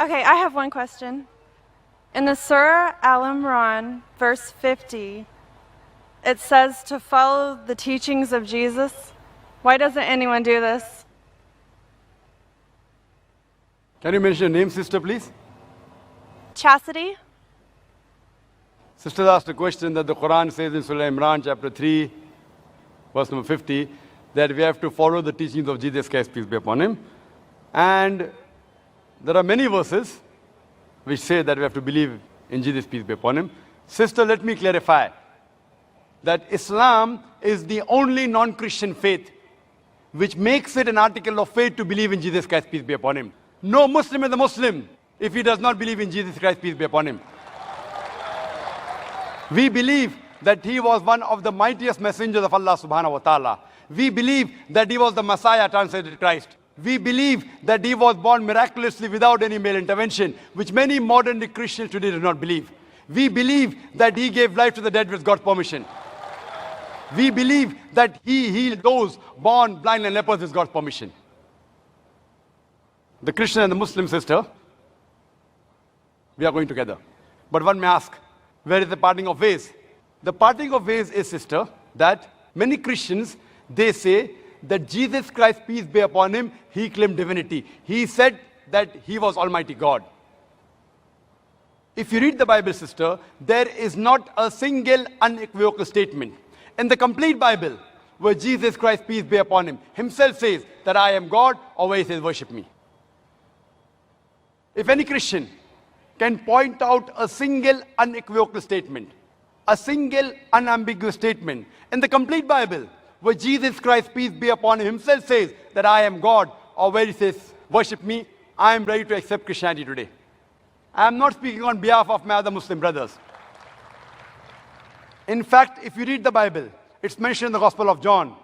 Okay, I have one question. In the Surah Al-Imran, verse 50, it says to follow the teachings of Jesus. Why doesn't anyone do this? Can you mention your name, sister, please? Chastity? Sister asked a question that the Quran says in Surah Imran, chapter 3, verse number 50, that we have to follow the teachings of Jesus Christ, peace be upon him. And there are many verses which say that we have to believe in Jesus, peace be upon him. Sister, let me clarify that Islam is the only non-Christian faith which makes it an article of faith to believe in Jesus Christ, peace be upon him. No Muslim is a Muslim if he does not believe in Jesus Christ, peace be upon him. We believe that he was one of the mightiest messengers of Allah subhanahu wa ta'ala. We believe that he was the Messiah, translated Christ. We believe that he was born miraculously without any male intervention, which many modern day Christians today do not believe. We believe that he gave life to the dead with God's permission. We believe that he healed those born blind and lepers with God's permission. The Christian and the Muslim sister, we are going together. But one may ask, where is the parting of ways? The parting of ways is, sister, that many Christians, they say that Jesus Christ, peace be upon him, he claimed divinity. He said that he was Almighty God. If you read the Bible, sister, there is not a single unequivocal statement in the complete Bible where Jesus Christ, peace be upon him, himself says that I am God, or where he says worship me. If any Christian can point out a single unequivocal statement, a single unambiguous statement in the complete Bible where Jesus Christ, peace be upon him, himself says that I am God, or where he says worship me, I am ready to accept Christianity today. I am not speaking on behalf of my other Muslim brothers. In fact, if you read the Bible, it's mentioned in the Gospel of John,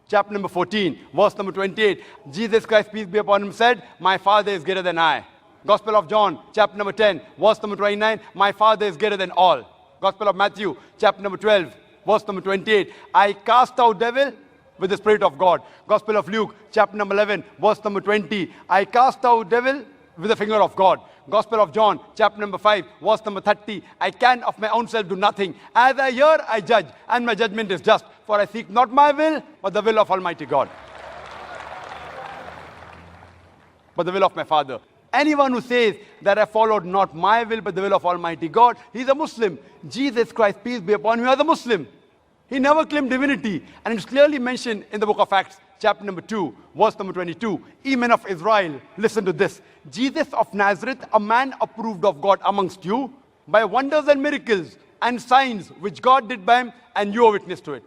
chapter number 14, verse number 28. Jesus Christ, peace be upon him, said, my Father is greater than I. Gospel of John, chapter number 10, verse number 29, my Father is greater than all. Gospel of Matthew, chapter number 12, verse number 28, I cast out devil with the Spirit of God. Gospel of Luke, chapter number 11, verse number 20, I cast out devil with the finger of God. Gospel of John, chapter number 5, verse number 30, I can of my own self do nothing. As I hear, I judge, and my judgment is just. For I seek not my will, but the will of Almighty God. But the will of my Father. Anyone who says that I followed not my will, but the will of Almighty God, he's a Muslim. Jesus Christ, peace be upon him, was a Muslim. He never claimed divinity. And it's clearly mentioned in the book of Acts, chapter number 2, verse number 22. Ye men of Israel, listen to this. Jesus of Nazareth, a man approved of God amongst you, by wonders and miracles and signs which God did by him, and you are witness to it.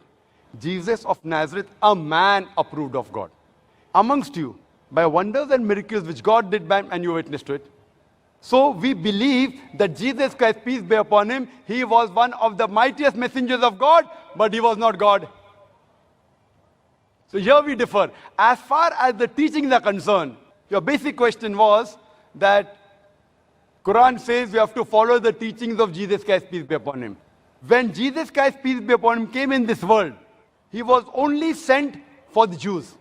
Jesus of Nazareth, a man approved of God amongst you, by wonders and miracles which God did by him, and you are witness to it. So we believe that Jesus Christ, peace be upon him, he was one of the mightiest messengers of God, but he was not God. So here we differ. As far as the teachings are concerned, your basic question was that Quran says we have to follow the teachings of Jesus Christ, peace be upon him. When Jesus Christ, peace be upon him, came in this world, he was only sent for the Jews.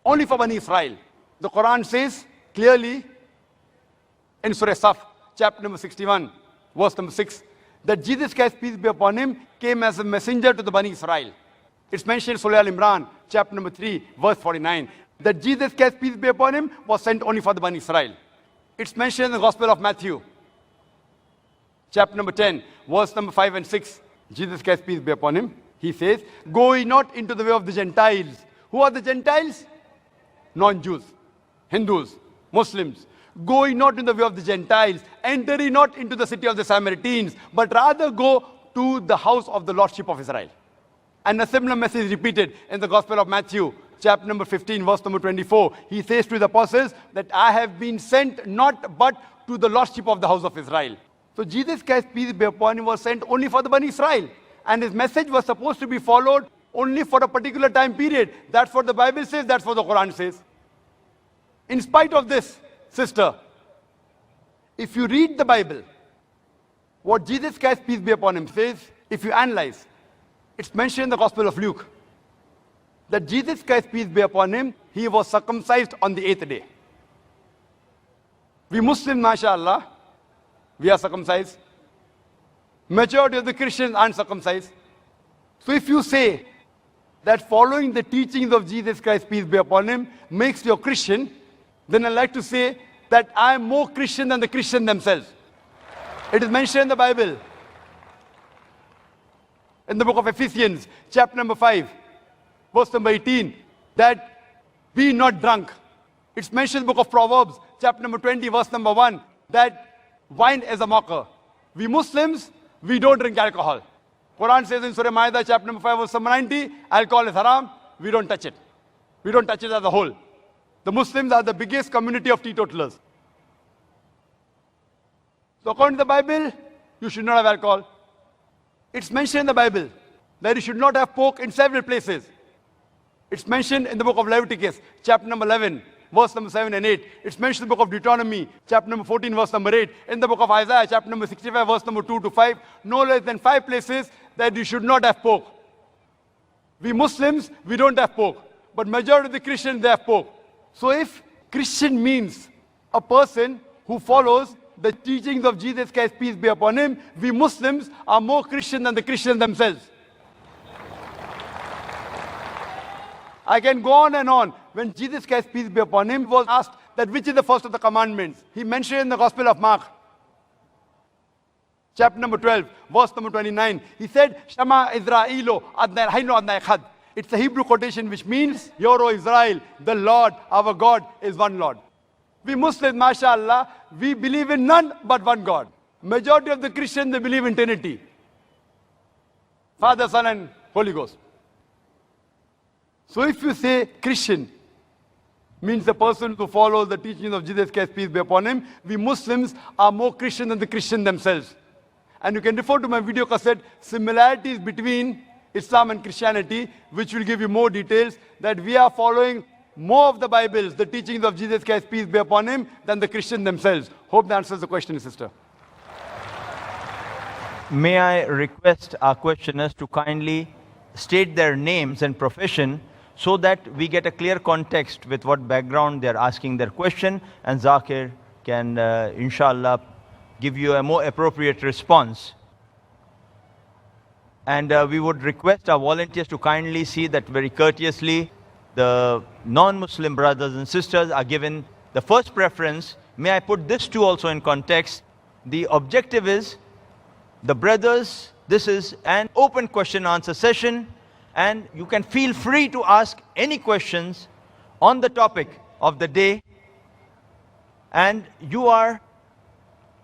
Only for Bani Israel. The Quran says clearly in Surah Saf, chapter number 61, verse number 6, that Jesus Christ, peace be upon him, came as a messenger to the Bani Israel. It's mentioned in Surah Al-Imran, chapter number 3, verse 49, that Jesus Christ, peace be upon him, was sent only for the Bani Israel. It's mentioned in the Gospel of Matthew, chapter number 10, verse number 5 and 6. Jesus Christ, peace be upon him, he says, go ye not into the way of the Gentiles. Who are the Gentiles? Non-Jews, Hindus, Muslims. Go ye not in the way of the Gentiles, enter ye not into the city of the Samaritans, but rather go to the house of the Lordship of Israel. And a similar message is repeated in the Gospel of Matthew, chapter number 15, verse number 24. He says to the apostles that I have been sent not but to the Lordship of the house of Israel. So Jesus Christ, peace be upon him, was sent only for the Bani Israel. And his message was supposed to be followed only for a particular time period. That's what the Bible says, that's what the Quran says. In spite of this, sister, if you read the Bible, what Jesus Christ, peace be upon him, says, if you analyze, it's mentioned in the Gospel of Luke, that Jesus Christ, peace be upon him, he was circumcised on the 8th day. We Muslims, mashallah, we are circumcised. Majority of the Christians aren't circumcised. So if you say that following the teachings of Jesus Christ, peace be upon him, makes you a Christian, then I'd like to say that I am more Christian than the Christians themselves. It is mentioned in the Bible. In the book of Ephesians, chapter number 5, verse number 18, that be not drunk. It's mentioned in the book of Proverbs, chapter number 20, verse number 1, that wine is a mocker. We Muslims, we don't drink alcohol. Quran says in Surah Ma'idah, chapter number 5, verse number 90, alcohol is haram, we don't touch it. We don't touch it as a whole. The Muslims are the biggest community of teetotalers. So according to the Bible, you should not have alcohol. It's mentioned in the Bible that you should not have pork in several places. It's mentioned in the book of Leviticus, chapter number 11, verse number 7 and 8. It's mentioned in the book of Deuteronomy, chapter number 14, verse number 8. In the book of Isaiah, chapter number 65, verse number 2 to 5. No less than 5 places that you should not have pork. We Muslims, we don't have pork. But majority of the Christians, they have pork. So if Christian means a person who follows the teachings of Jesus Christ, peace be upon him, we Muslims are more Christian than the Christians themselves. I can go on and on. When Jesus Christ, peace be upon him, was asked that which is the first of the commandments, he mentioned in the Gospel of Mark, chapter number 12, verse number 29, he said, Shama Israelo adna hayno adna echad. It's a Hebrew quotation which means, Hear, O Israel, the Lord, our God, is one Lord. We Muslims, mashallah, we believe in none but one God. Majority of the Christians, they believe in Trinity. Father, Son, and Holy Ghost. So if you say Christian means the person who follows the teachings of Jesus Christ, peace be upon him, we Muslims are more Christian than the Christians themselves. And you can refer to my video cassette, Similarities Between Islam and Christianity, which will give you more details, that we are following more of the Bibles, the teachings of Jesus Christ, peace be upon him, than the Christians themselves. Hope that answers the question, sister. May I request our questioners to kindly state their names and profession so that we get a clear context with what background they're asking their question, and Zakir can, inshallah, give you a more appropriate response. And we would request our volunteers to kindly see that very courteously the non-Muslim brothers and sisters are given the first preference. May I put this too also in context? The objective is, the brothers, this is an open question answer session, and you can feel free to ask any questions on the topic of the day, and you are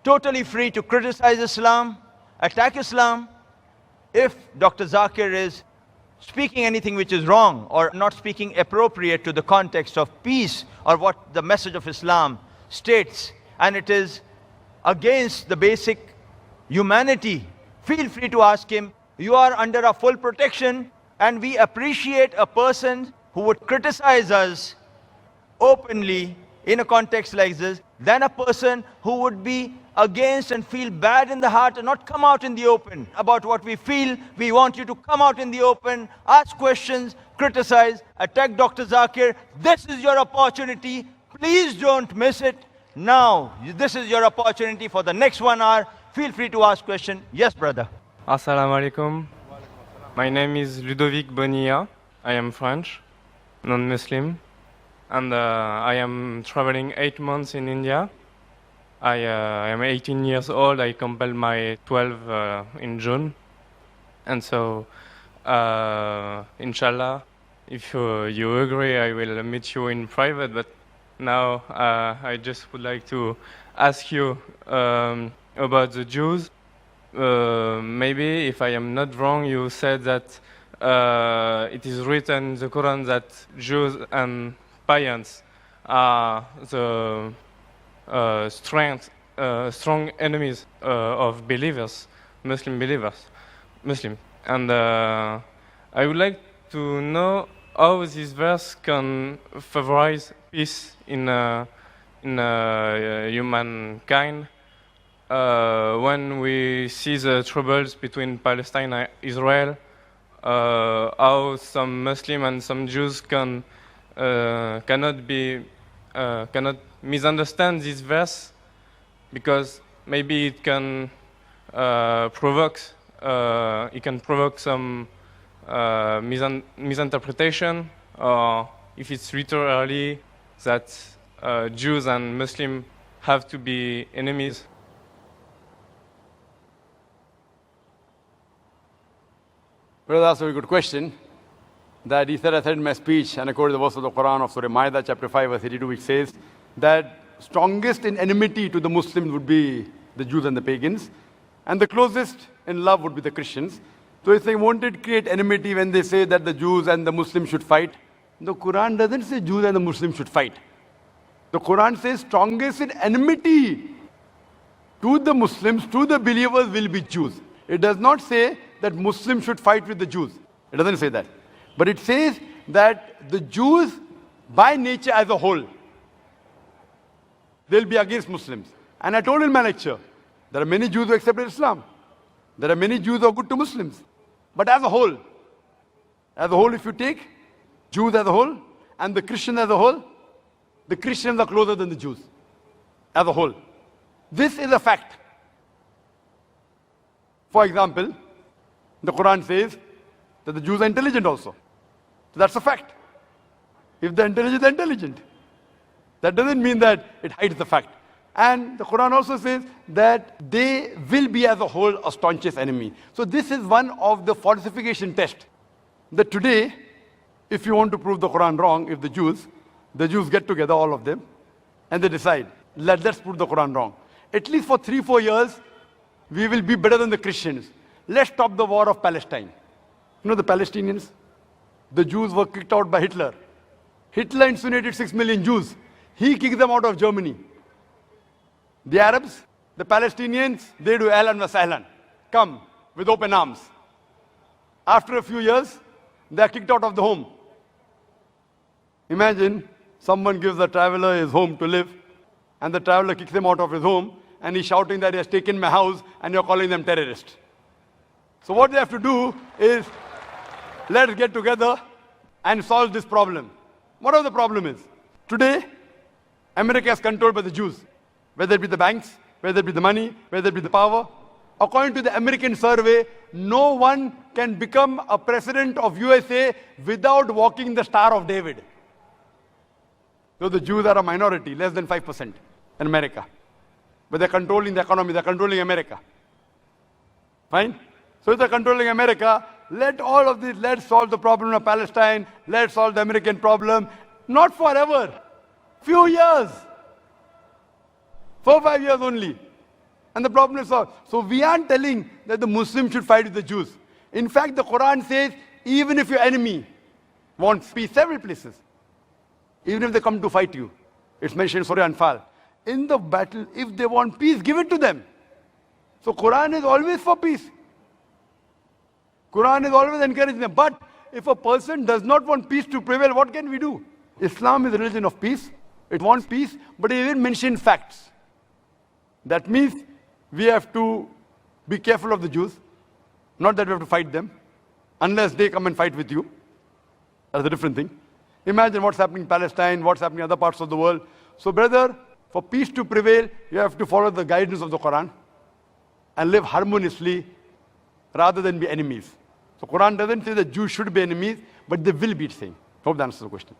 totally free to criticize Islam, attack Islam. If Dr. Zakir is speaking anything which is wrong or not speaking appropriate to the context of peace or what the message of Islam states, and it is against the basic humanity, feel free to ask him. You are under our full protection, and we appreciate a person who would criticize us openly in a context like this than a person who would be against and feel bad in the heart and not come out in the open about what we feel. We want you to come out in the open, ask questions, criticize, attack Dr. Zakir. This is your opportunity. Please don't miss it. Now, this is your opportunity for the next 1 hour. Feel free to ask question. Yes, brother. Assal-mo-alaikum. My name is Ludovic Bonilla. I am French, non-Muslim, and I am traveling 8 months in India. I am 18 years old. I completed my 12 in June. And so, inshallah, if you agree, I will meet you in private. But now I just would like to ask you about the Jews. Maybe, if I am not wrong, you said that it is written in the Quran that Jews and pagans are the strong enemies of believers, Muslim believers, and I would like to know how this verse can favorize peace in humankind when we see the troubles between Palestine and Israel. How some Muslim and some Jews cannot misunderstand this verse because maybe it can provoke some misinterpretation, or if it's literally that Jews and Muslims have to be enemies. Well, that's a very good question. That he said, I said in my speech, and I quoted the verse of the Quran of Surah Ma'idah, chapter 5, verse 82, which says that strongest in enmity to the Muslims would be the Jews and the pagans, and the closest in love would be the Christians. So if they wanted to create enmity when they say that the Jews and the Muslims should fight, the Quran doesn't say Jews and the Muslims should fight. The Quran says strongest in enmity to the Muslims, to the believers will be Jews. It does not say that Muslims should fight with the Jews. It doesn't say that. But it says that the Jews, by nature as a whole, they'll be against Muslims. And I told in my lecture, there are many Jews who accepted Islam. There are many Jews who are good to Muslims. But as a whole, if you take Jews as a whole and the Christians as a whole, the Christians are closer than the Jews as a whole. This is a fact. For example, the Quran says that the Jews are intelligent also. So that's a fact. If they're intelligent, they're intelligent. That doesn't mean that it hides the fact. And the Quran also says that they will be as a whole a staunchest enemy. So this is one of the falsification tests. That today, if you want to prove the Quran wrong, if the Jews get together, all of them, and they decide, let's prove the Quran wrong. At least for 3-4 years, we will be better than the Christians. Let's stop the war of Palestine. You know the Palestinians? The Jews were kicked out by Hitler. Hitler incinerated 6 million Jews. He kicked them out of Germany. The Arabs, the Palestinians, they do ahlan wa sahlan. Come with open arms. After a few years, they are kicked out of the home. Imagine someone gives a traveler his home to live, and the traveler kicks him out of his home, and he's shouting that he has taken my house, and you're calling them terrorists. So what they have to do is, let's get together and solve this problem. Whatever the problem is. Today, America is controlled by the Jews. Whether it be the banks, whether it be the money, whether it be the power. According to the American survey, no one can become a president of USA without walking the Star of David. So the Jews are a minority, less than 5% in America. But they're controlling the economy, they're controlling America. Fine? So if they're controlling America, let all of this, let's solve the problem of Palestine, let's solve the American problem. Not forever. Few years. 4-5 years only. And the problem is solved. So we aren't telling that the Muslims should fight with the Jews. In fact, the Quran says, even if your enemy wants peace, several places, even if they come to fight you, it's mentioned in Surah Anfal, in the battle, if they want peace, give it to them. So Quran is always for peace. Quran is always encouraging them. But if a person does not want peace to prevail, what can we do? Islam is a religion of peace. It wants peace, but it even mentions facts. That means we have to be careful of the Jews. Not that we have to fight them, unless they come and fight with you. That's a different thing. Imagine what's happening in Palestine, what's happening in other parts of the world. So brother, for peace to prevail, you have to follow the guidance of the Quran and live harmoniously rather than be enemies. So Quran doesn't say that Jews should be enemies, but they will be, it's saying. Hope that answers the question.